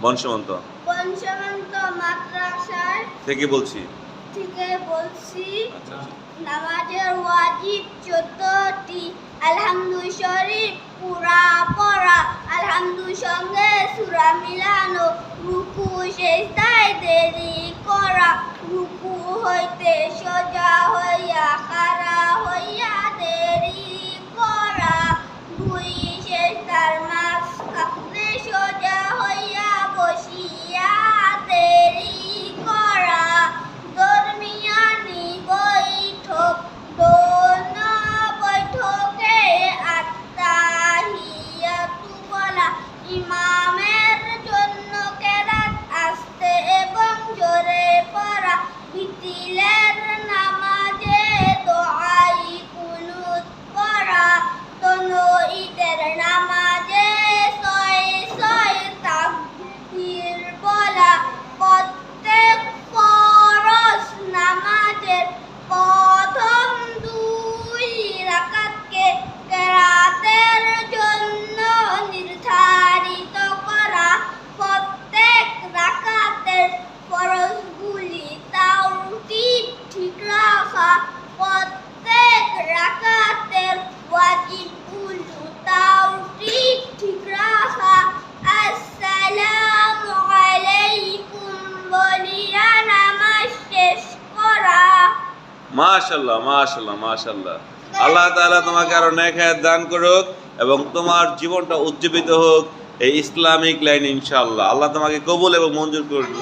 বংশমন্ত বংশমন্ত মাদ্রাসার থেকে বলছি। বলছি। আচ্ছা আচ্ছা। নামাজের ওয়াজিব 14টি। আলহামদু শরীফ পুরা পড়া, আলহামদু সঙ্গে সূরা মিলানো, রুকু সেজদায় দেরি করা, রুকু হইতে সোজা হইয়া খাড়া হইয়া দেরি করা, দুই সেজদার মাঝখানে সোজা হইয়া বসিয়া দেরি করা, দরমিয়ানি বৈঠক, দোন বৈঠকে আত্তাহিয়াতু বলা, ইমামের জন্য কেরাত আস্তে এবং জোরে পড়া, বিতিলের নামাজে দোয়াই কুনুত পড়া, দোনো ঈদের নামাজে ছয় ছয় তাকবীর বলা, প্রত্যেক ফরজ নামাজের প্রথম দুই রাকাতকে কেরাতের জন্য নির্ধারিত করা, প্রত্যেক রাকাতের ফরজগুলি তারতিব ঠিক রাখা, প্রত্যেক রাকাতের ওয়াজিবগুলো তারতিব ঠিক রাখা, আসসালামু আলাইকুম বলিয়া নামাজ শেষ করা। মাশাআল্লাহ মাশাআল্লাহ মাশাআল্লাহ। আল্লাহ তাআলা তোমাকে আরো নেক হায়াত দান করুক এবং তোমার জীবনটা উজ্জীবিত হোক এই ইসলামিক লাইন ইনশাআল্লাহ। আল্লাহ তোমাকে কবুল এবং মঞ্জুর করুন।